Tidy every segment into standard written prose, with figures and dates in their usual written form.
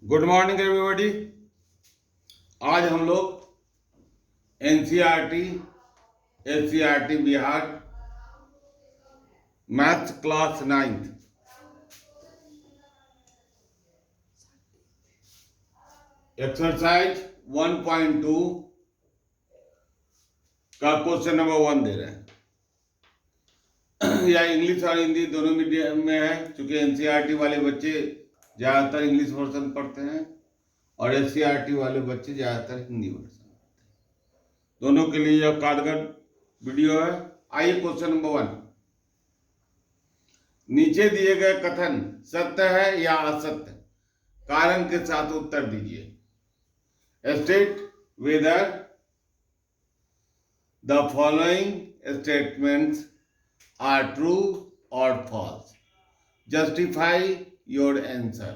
Good morning everybody. आज हम लोग NCERT SCERT Bihar maths class 9th exercise 1.2 का क्वेश्चन नंबर 1 दे रहे हैं। या इंग्लिश और हिंदी दोनों मीडियम में है, क्योंकि एनसीईआरटी वाले बच्चे ज़्यादातर इंग्लिश वर्जन पढ़ते हैं और एससीईआरटी वाले बच्चे ज़्यादातर हिंदी वर्जन पढ़ते हैं। दोनों के लिए यह कारगर वीडियो है। आइए क्वेश्चन नंबर 1। नीचे दिए गए कथन सत्य है या असत्य, कारण के साथ उत्तर दीजिए। State whether the following statements are true और false. Justify your answer.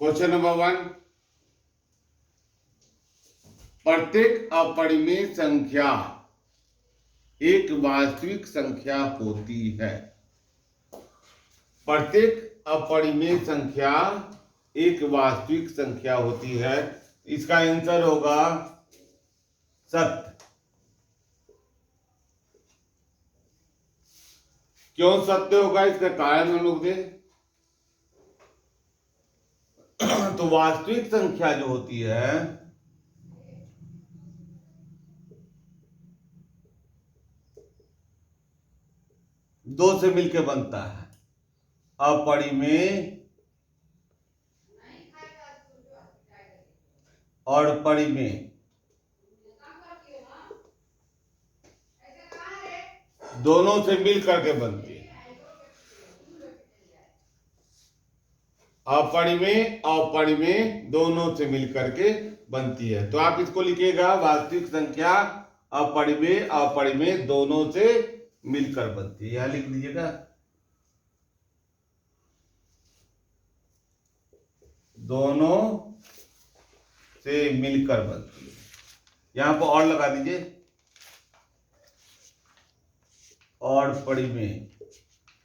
Question number 1। प्रत्येक अपरिमेय संख्या एक वास्तविक संख्या होती है। प्रत्येक अपरिमेय संख्या एक वास्तविक संख्या होती है। इसका आंसर होगा सत्य। क्यों सत्य होगा, इसका कारण हम लोग दें तो वास्तविक संख्या जो होती है दो से मिलकर बनता है। अपरिमेय और परिमेय दोनों से मिल करके बनती है। अपरिमेय अपरिमेय दोनों से मिल करके बनती है। तो आप इसको लिखिएगा, वास्तविक संख्या अपरिमेय अपरिमेय दोनों से मिलकर बनती है। यहां लिख दीजिएगा, दोनों से मिलकर बनती है। यहां पर और लगा दीजिए, और परिमेय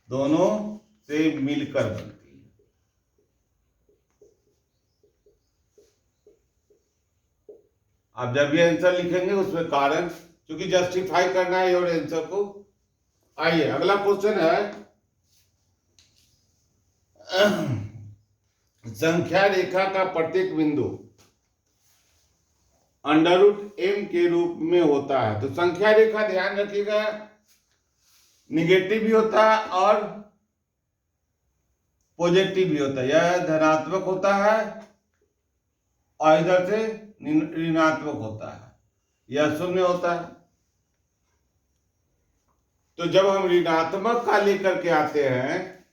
दोनों से मिलकर बनती है। आप जब भी आंसर लिखेंगे उसमें कारण, क्योंकि जस्टिफाई करना है योर आंसर को। आइए अगला क्वेश्चन है, संख्या रेखा का प्रत्येक बिंदु √m के रूप में होता है। तो संख्या रेखा ध्यान रखिएगा निगेटिव भी होता है और पॉजिटिव भी होता है। यह धनात्मक होता है और इधर से ऋणात्मक होता है, यह शून्य होता है। तो जब हम ऋणात्मक का लेकर के आते हैं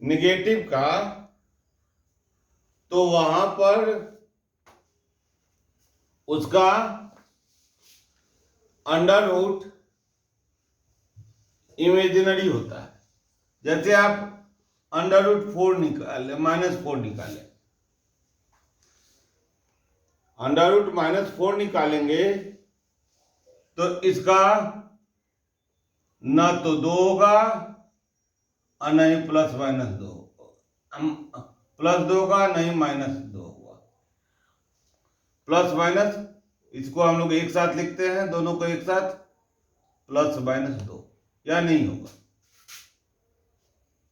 निगेटिव का, तो वहां पर उसका अंडर रूट इमेजिनरी होता है। जैसे आप √4 निकाले, -4 निकाले, √-4 निकालेंगे तो इसका न तो 2 होगा और नहीं +-2 +2 का, नहीं -2 होगा। प्लस इसको हम लोग एक साथ लिखते हैं, दोनों को एक साथ, +-2, या नहीं होगा।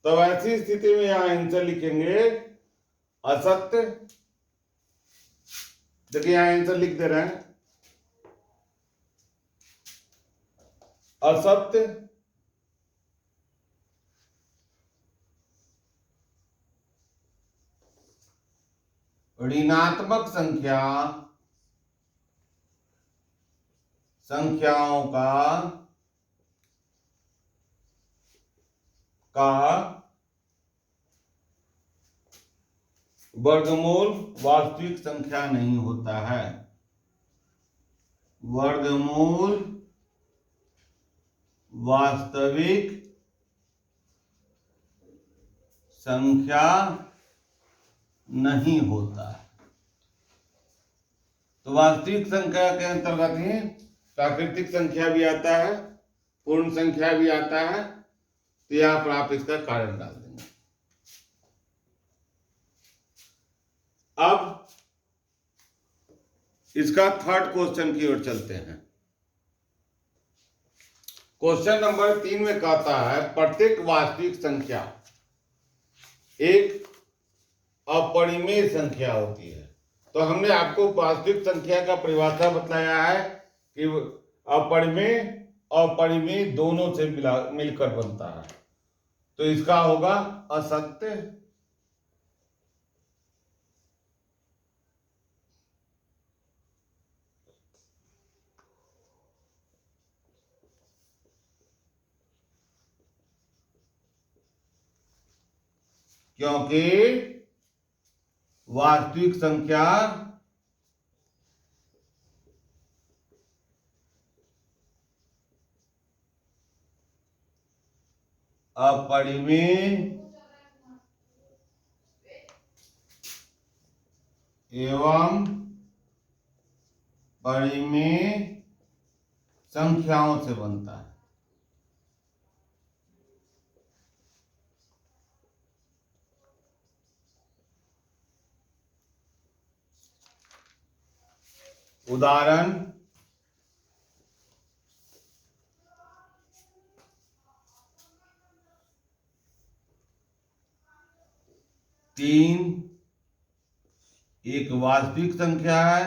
तो ऐसी स्थिति में यहां आंसर लिखेंगे असत्य। देखिए यहां आंसर लिख दे रहे हैं असत्य। ऋणात्मक संख्याओं का वर्गमूल वास्तविक संख्या नहीं होता है। वर्गमूल वास्तविक संख्या नहीं होता है। तो वास्तविक संख्या के अंतर्गत ही प्राकृतिक संख्या भी आता है, पूर्ण संख्या भी आता है। तो यहां पर आप इसका कारण डाल देंगे। अब इसका थर्ड क्वेश्चन की ओर चलते हैं। क्वेश्चन नंबर 3 में कहता है प्रत्येक वास्तविक संख्या एक अपरिमेय संख्या होती है। तो हमने आपको वास्तविक संख्या का परिभाषा बताया है कि अपरिमेय और परिमेय दोनों से मिलकर बनता है। तो इसका होगा असत्य। क्योंकि वास्तविक संख्या अपरिमेय एवं परिमेय संख्याओं से बनता है। उदाहरण तीन एक वास्तविक संख्या है,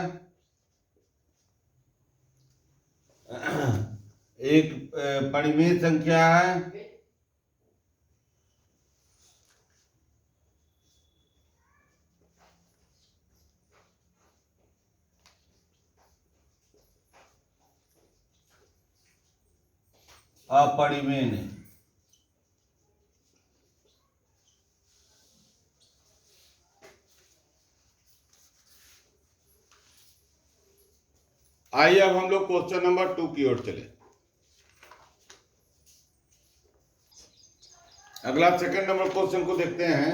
एक परिमेय संख्या है। अपरिमेय नहीं। आइए अब हम लोग क्वेश्चन नंबर 2 की ओर चले। अगला सेकंड नंबर क्वेश्चन को देखते हैं।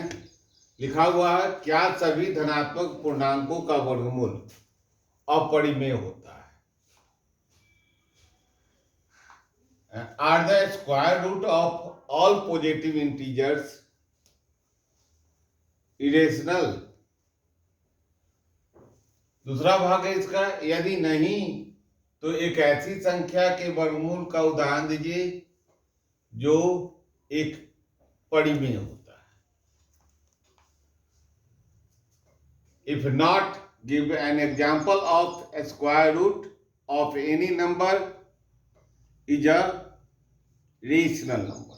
लिखा हुआ है क्या सभी धनात्मक पूर्णांकों का वर्गमूल अपरिमेय होता है? Are the square root of all positive integers irrational? दूसरा भाग है इसका, यदि नहीं तो एक ऐसी संख्या के वर्गमूल का उदाहरण दीजिए जो एक परिमेय होता है। If not, give an example of a square root of any number is a rational number.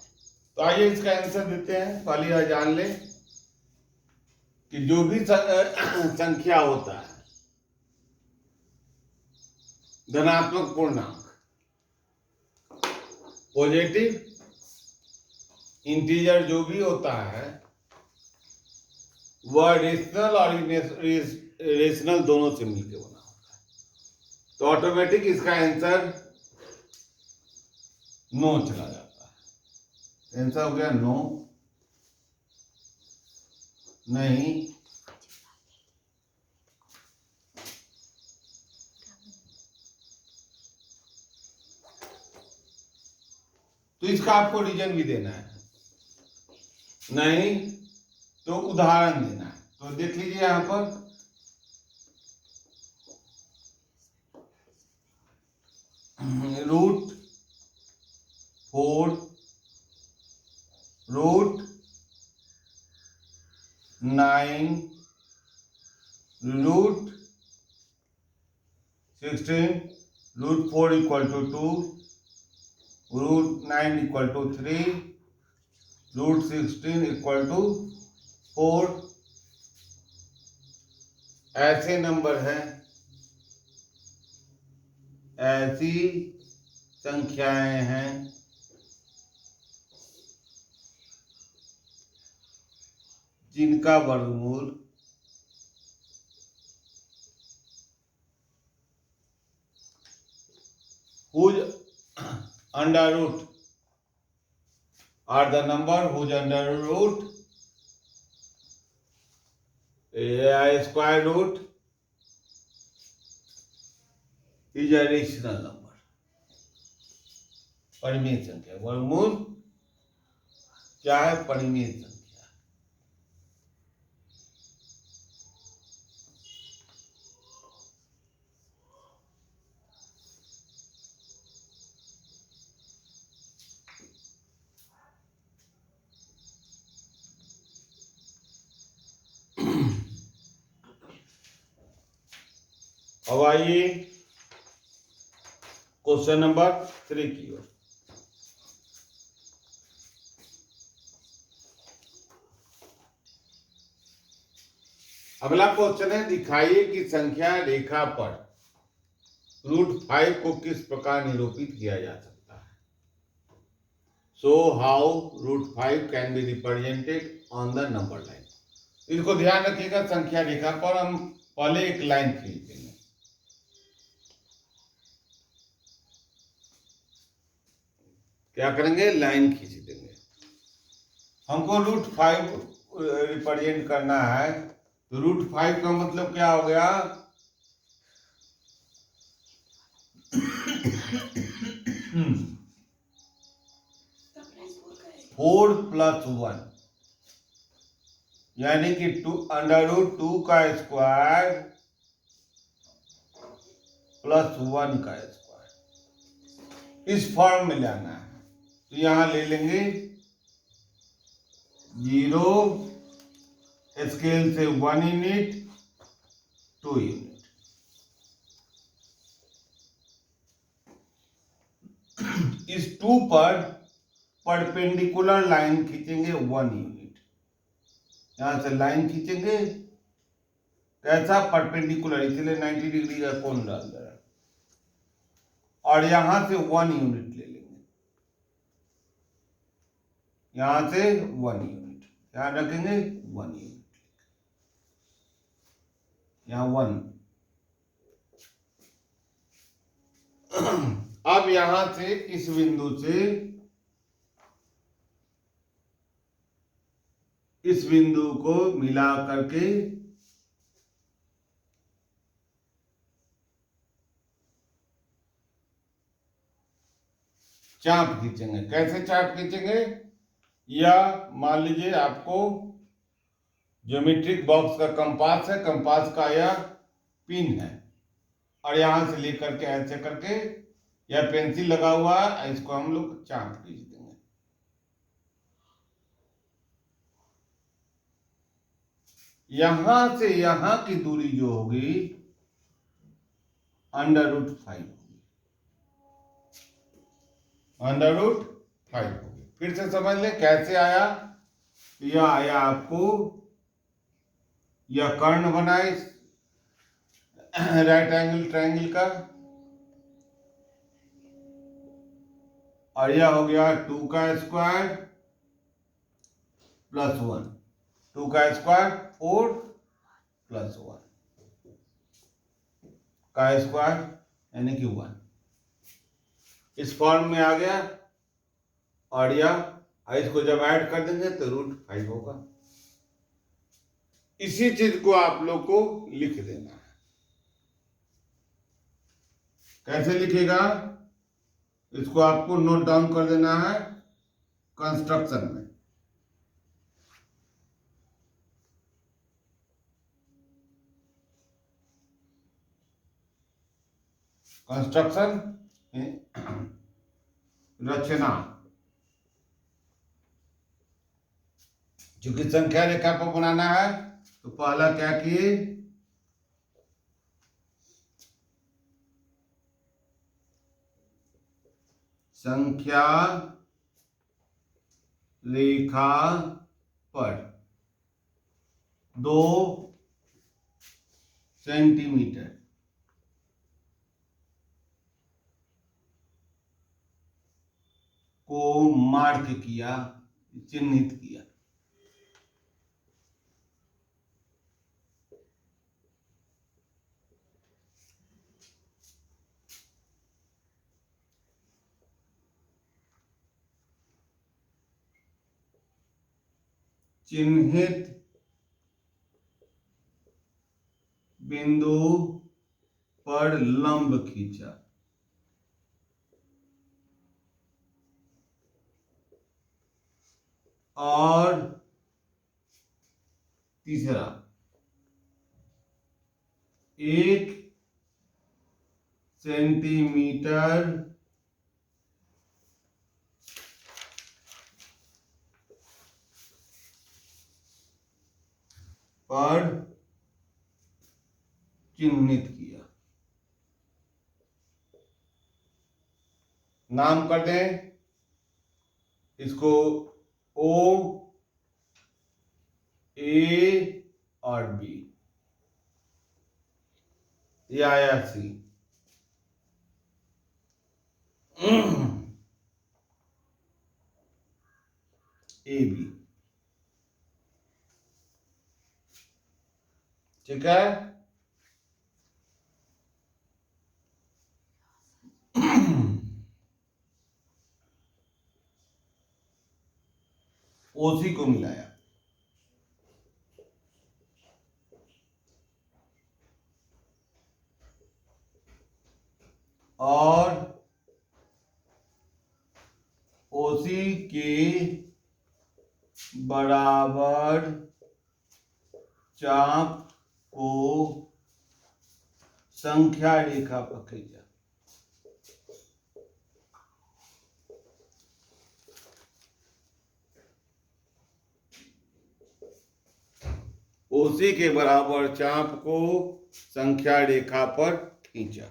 तो आइए इसका आंसर देते हैं। पहले यह जान लें कि जो भी संख्या होता है धनात्मक पूर्णांक, पॉजिटिव इंटीजर जो भी होता है वह रेशनल और रेशनल दोनों से मिलकर बना होता है। तो ऑटोमेटिक इसका आंसर नो चला जाता है। आंसर हो गया नो, नहीं, तो इसका आपको रीजन भी देना है, नहीं तो उदाहरण देना है। तो देख लीजिए यहां पर root 4 root 9 root 16 root 4 equal to 2 root 9 equal to 3 root 16 equal to 4 ऐसे नंबर हैं, ऐसी संख्याएं हैं जिनका वर्गमूल whose under root are the number whose under root a square root is a rational number। परिमेय संख्या वर्गमूल क्या है? परिमेय संख्या। अब आइए क्वेश्चन नंबर 3 की ओर। अगला क्वेश्चन है, दिखाइए कि संख्या रेखा पर √5 को किस प्रकार निरूपित किया जा सकता है। So how √5 can be represented on the number line. इसको ध्यान रखिएगा, संख्या रेखा पर हम पहले एक लाइन खींच देंगे। क्या करेंगे, लाइन खींच देंगे। हमको √5 रिप्रेजेंट करना है, तो √5 का मतलब क्या हो गया 4 + 1, यानी कि √2 का स्क्वायर +1 का स्क्वायर, इस फॉर्म में लाना है। तो यहां ले लेंगे 0, स्केल से 1 यूनिट, 2 यूनिट। इस 2 पर परपेंडिकुलर लाइन खींचेंगे 1 यूनिट। यहां से लाइन खींचेंगे कैसा, परपेंडिकुलर, इसलिए 90 डिग्री का कोण डाल दे रहा है। और यहां से 1 यूनिट ले लेंगे, यहां से 1 यूनिट, ध्यान रखेंगे 1 यूनिट, यहां 1। अब यहां से इस बिंदु से इस बिंदु को मिला करके चाप खींचेंगे। कैसे चाप खींचेंगे, या मान लीजिए आपको ज्योमेट्रिक बॉक्स का कंपास है, कंपास का यह पिन है, और यहां से लेकर के ऐसे करके, या पेंसिल लगा हुआ है, इसको हम लोग चाप खींच देंगे। यहां से यहां की दूरी जो होगी √5 होगी, √5 होगी। फिर से समझ ले कैसे आया। यह आया आपको, यह कर्ण बनाए राइट एंगल ट्रायंगल का, और यह हो गया 2 का स्क्वायर +1, 2 का स्क्वायर 4 +1 का स्क्वायर, यानी कि 1। इस फॉर्म में आ गया, और यह इसको जब ऐड कर देंगे तो √5 होगा। इसी चीज को आप लोग को लिख देना है। कैसे लिखेगा, इसको आपको नोट डाउन कर देना है कंस्ट्रक्शन में। कंस्ट्रक्शन रचना, चूंकि संख्या रेखा को बनाना है, तो पहला क्या किए, संख्या रेखा पर 2 सेंटीमीटर को मार्क किया, चिन्हित किया। चिन्हित बिंदु पर लंब खींचा, और तीसरा 1 सेंटीमीटर पर चिन्हित किया। नाम कर दें इसको ओ, ए और बी, ये आया सी। ए बी, ठीक है। ओसी को मिलाया और ओसी के बराबर चाप को संख्या रेखा पर खींचा। ओसी के बराबर चाप को संख्या रेखा पर खींचा।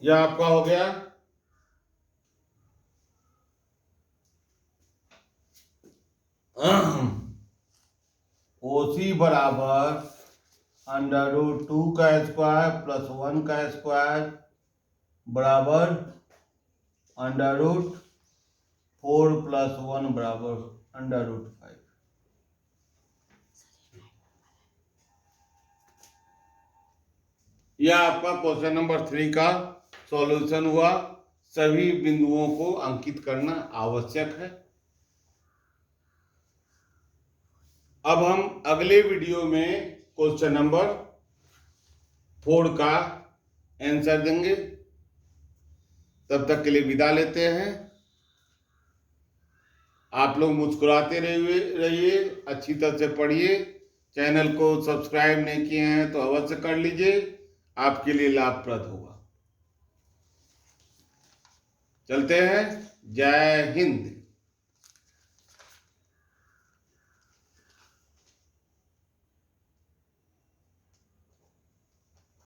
यह आपका हो गया। ओसी बराबर √2 का स्क्वायर प्लस 1 का स्क्वायर बराबर √4 प्लस 1 बराबर √5। यह आपका क्वेश्चन नंबर 3 का सॉल्यूशन हुआ। सभी बिंदुओं को अंकित करना आवश्यक है। अब हम अगले वीडियो में क्वेश्चन नंबर 4 का आंसर देंगे। तब तक के लिए विदा लेते हैं। आप लोग मुस्कुराते रहिए, अच्छी तरह से पढ़िए। चैनल को सब्सक्राइब नहीं किए हैं तो अवश्य कर लीजिए, आपके लिए लाभप्रद होगा। चलते हैं। जय हिंद।